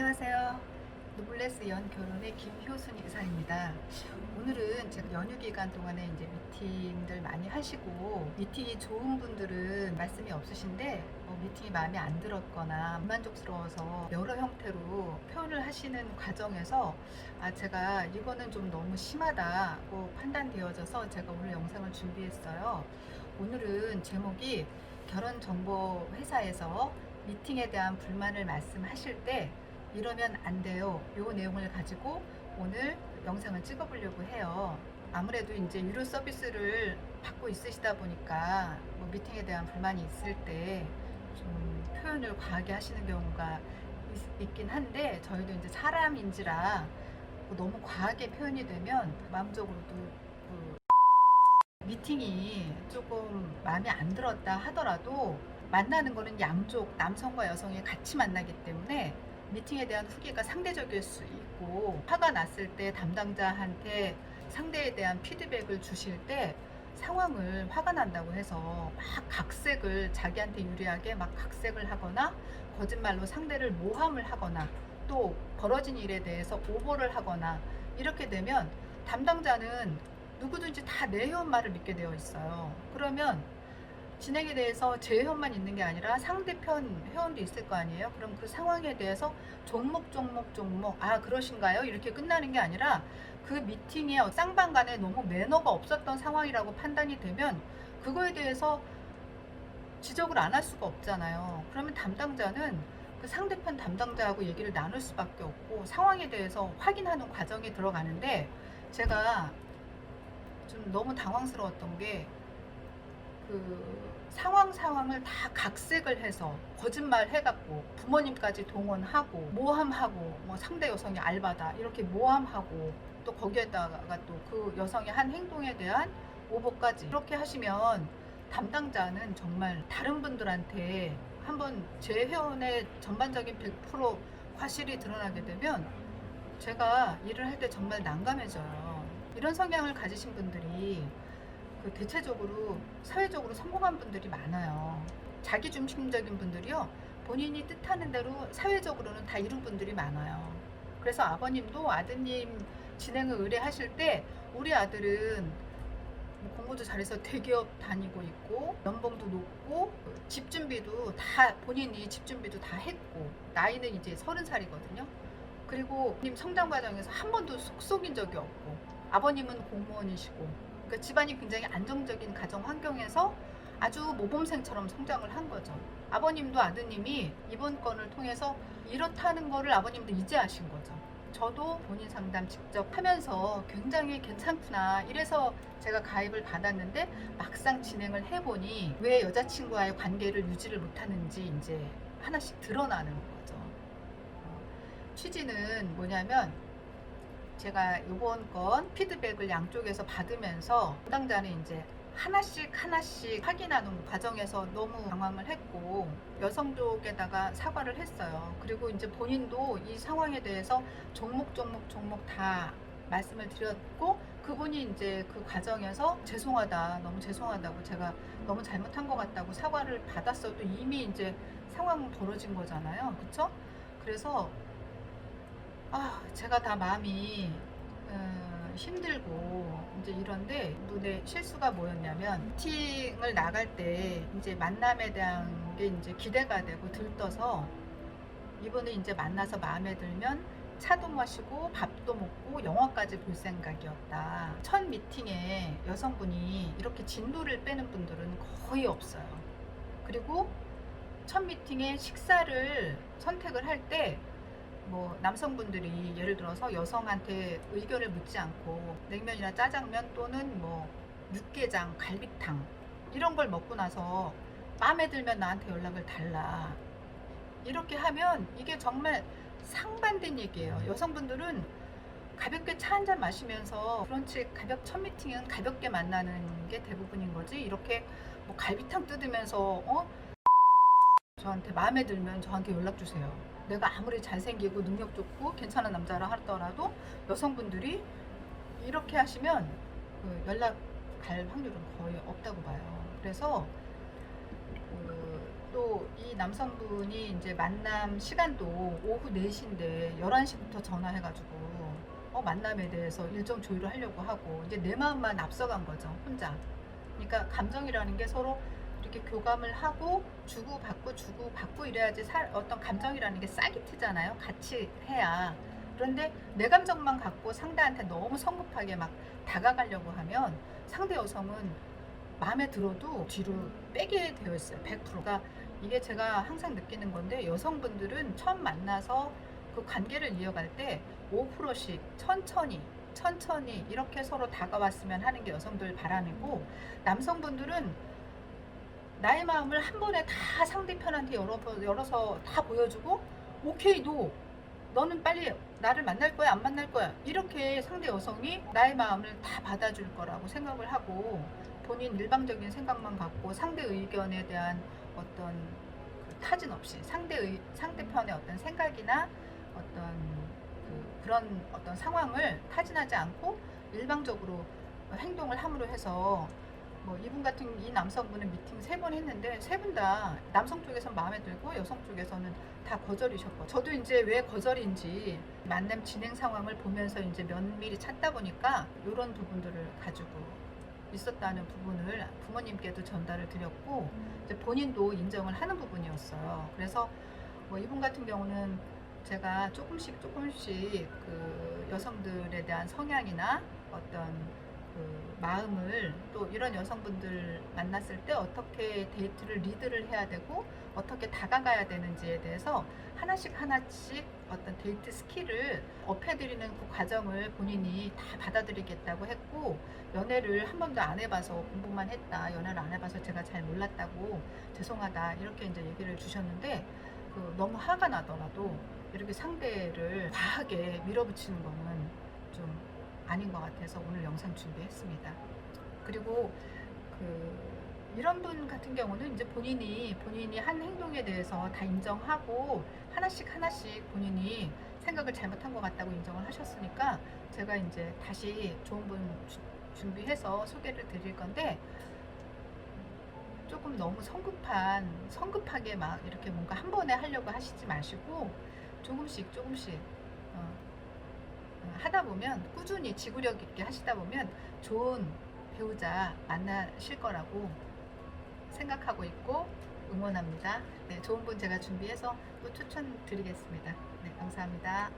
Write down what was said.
안녕하세요. 노블레스 연 결혼의 김효순 이사입니다. 오늘은 제가 연휴 기간 동안에 이제 미팅들 많이 하시고 미팅이 좋은 분들은 말씀이 없으신데 미팅이 마음에 안 들었거나 불만족스러워서 여러 형태로 표현을 하시는 과정에서 제가 이거는 좀 너무 심하다고 판단되어져서 제가 오늘 영상을 준비했어요. 오늘은 제목이 결혼정보회사에서 미팅에 대한 불만을 말씀하실 때 이러면 안 돼요. 요 내용을 가지고 오늘 영상을 찍어보려고 해요. 아무래도 이제 유료 서비스를 받고 있으시다 보니까 미팅에 대한 불만이 있을 때 좀 표현을 과하게 하시는 경우가 있긴 한데, 저희도 이제 사람인지라 너무 과하게 표현이 되면 마음적으로도 미팅이 조금 마음에 안 들었다 하더라도 만나는 거는 양쪽 남성과 여성이 같이 만나기 때문에 미팅에 대한 후기가 상대적일 수 있고, 화가 났을 때 담당자한테 상대에 대한 피드백을 주실 때 상황을 화가 난다고 해서 막 각색을 자기한테 유리하게 막 각색을 하거나 거짓말로 상대를 모함을 하거나 또 벌어진 일에 대해서 오보를 하거나 이렇게 되면 담당자는 누구든지 다 내 회원 말을 믿게 되어 있어요. 그러면 진행에 대해서 제 회원만 있는 게 아니라 상대편 회원도 있을 거 아니에요. 그럼 그 상황에 대해서 종목 그러신가요? 이렇게 끝나는 게 아니라 그 미팅에 쌍방간에 너무 매너가 없었던 상황이라고 판단이 되면 그거에 대해서 지적을 안 할 수가 없잖아요. 그러면 담당자는 그 상대편 담당자하고 얘기를 나눌 수밖에 없고 상황에 대해서 확인하는 과정에 들어가는데, 제가 좀 너무 당황스러웠던 게 그 상황을 다 각색을 해서 거짓말 해갖고 부모님까지 동원하고 모함하고 상대 여성이 알바다 이렇게 모함하고 또 거기에다가 또 그 여성의 한 행동에 대한 오보까지 이렇게 하시면 담당자는 정말 다른 분들한테 한번 제 회원의 전반적인 100% 과실이 드러나게 되면 제가 일을 할 때 정말 난감해져요. 이런 성향을 가지신 분들이 대체적으로 사회적으로 성공한 분들이 많아요. 자기 중심적인 분들이요, 본인이 뜻하는 대로 사회적으로는 다 이룬 분들이 많아요. 그래서 아버님도 아드님 진행을 의뢰하실 때 우리 아들은 공부도 잘해서 대기업 다니고 있고 연봉도 높고 집 준비도 다 본인이 집 준비도 다 했고 나이는 이제 30살이거든요. 그리고 님 성장 과정에서 한 번도 속속인 적이 없고 아버님은 공무원이시고, 그러니까 집안이 굉장히 안정적인 가정 환경에서 아주 모범생처럼 성장을 한 거죠. 아버님도 아드님이 이번 건을 통해서 이렇다는 거를 아버님도 이제 아신 거죠. 저도 본인 상담 직접 하면서 굉장히 괜찮구나 이래서 제가 가입을 받았는데, 막상 진행을 해보니 왜 여자친구와의 관계를 유지를 못하는지 이제 하나씩 드러나는 거죠. 취지는 뭐냐면, 제가 이번 건 피드백을 양쪽에서 받으면서 담당자는 이제 하나씩 확인하는 과정에서 너무 당황을 했고 여성 쪽에다가 사과를 했어요. 그리고 이제 본인도 이 상황에 대해서 종목 다 말씀을 드렸고, 그분이 이제 그 과정에서 너무 죄송하다고, 제가 너무 잘못한 것 같다고 사과를 받았어도 이미 이제 상황은 벌어진 거잖아요. 그쵸? 그래서 제가 다 마음이 힘들고 이제 이런데, 눈에 실수가 뭐였냐면 미팅을 나갈 때 이제 만남에 대한 게 이제 기대가 되고 들떠서 이분을 이제 만나서 마음에 들면 차도 마시고 밥도 먹고 영화까지 볼 생각이었다. 첫 미팅에 여성분이 이렇게 진도를 빼는 분들은 거의 없어요. 그리고 첫 미팅에 식사를 선택을 할때 남성분들이 예를 들어서 여성한테 의견을 묻지 않고 냉면이나 짜장면 또는 육개장, 갈비탕 이런 걸 먹고 나서 마음에 들면 나한테 연락을 달라 이렇게 하면 이게 정말 상반된 얘기예요. 여성분들은 가볍게 차 한잔 마시면서 브런치 첫 미팅은 가볍게 만나는 게 대부분인 거지, 이렇게 갈비탕 뜯으면서 저한테 마음에 들면 저한테 연락 주세요. 내가 아무리 잘생기고 능력 좋고 괜찮은 남자라 하더라도 여성분들이 이렇게 하시면 연락 갈 확률은 거의 없다고 봐요. 그래서 또 또 이 남성분이 이제 만남 시간도 오후 4시인데 11시부터 전화해가지고 만남에 대해서 일정 조율을 하려고 하고 이제 내 마음만 앞서간 거죠, 혼자. 그러니까 감정이라는 게 서로 이렇게 교감을 하고 주고받고 이래야지 어떤 감정이라는 게 싹이 트잖아요. 같이 해야. 그런데 내 감정만 갖고 상대한테 너무 성급하게 막 다가가려고 하면 상대 여성은 마음에 들어도 뒤로 빼게 되어 있어요. 100%가. 이게 제가 항상 느끼는 건데, 여성분들은 처음 만나서 그 관계를 이어갈 때 5%씩 천천히 이렇게 서로 다가왔으면 하는 게 여성들 바람이고, 남성분들은 나의 마음을 한 번에 다 상대편한테 열어서 다 보여주고, 오케이, 너는 빨리 나를 만날 거야, 안 만날 거야, 이렇게 상대 여성이 나의 마음을 다 받아줄 거라고 생각을 하고, 본인 일방적인 생각만 갖고 상대 의견에 대한 어떤 타진 없이 상대편의 어떤 생각이나 어떤 그런 어떤 상황을 타진하지 않고 일방적으로 행동을 함으로 해서, 뭐 이분 같은 이 남성분은 미팅 3번 했는데 3분 다 남성 쪽에서는 마음에 들고 여성 쪽에서는 다 거절이셨고, 저도 이제 왜 거절인지 만남 진행 상황을 보면서 이제 면밀히 찾다 보니까 이런 부분들을 가지고 있었다는 부분을 부모님께도 전달을 드렸고, 이제 본인도 인정을 하는 부분이었어요. 그래서 뭐 이분 같은 경우는 제가 조금씩 그 여성들에 대한 성향이나 어떤 그 마음을, 또 이런 여성분들 만났을 때 어떻게 데이트를 리드를 해야 되고 어떻게 다가가야 되는지에 대해서 하나씩 어떤 데이트 스킬을 업해드리는 그 과정을 본인이 다 받아들이겠다고 했고, 연애를 한 번도 안 해봐서 공부만 했다, 연애를 안 해봐서 제가 잘 몰랐다고, 죄송하다, 이렇게 이제 얘기를 주셨는데, 너무 화가 나더라도 이렇게 상대를 과하게 밀어붙이는 거는 좀 아닌 것 같아서 오늘 영상 준비했습니다. 그리고 이런 분 같은 경우는 이제 본인이 한 행동에 대해서 다 인정하고 하나씩 본인이 생각을 잘못한 것 같다고 인정을 하셨으니까, 제가 이제 다시 좋은 분 준비해서 소개를 드릴 건데, 조금 너무 성급하게 막 이렇게 뭔가 한 번에 하려고 하시지 마시고 조금씩 하다 보면, 꾸준히 지구력 있게 하시다 보면 좋은 배우자 만나실 거라고 생각하고 있고 응원합니다. 네, 좋은 분 제가 준비해서 또 추천드리겠습니다. 네, 감사합니다.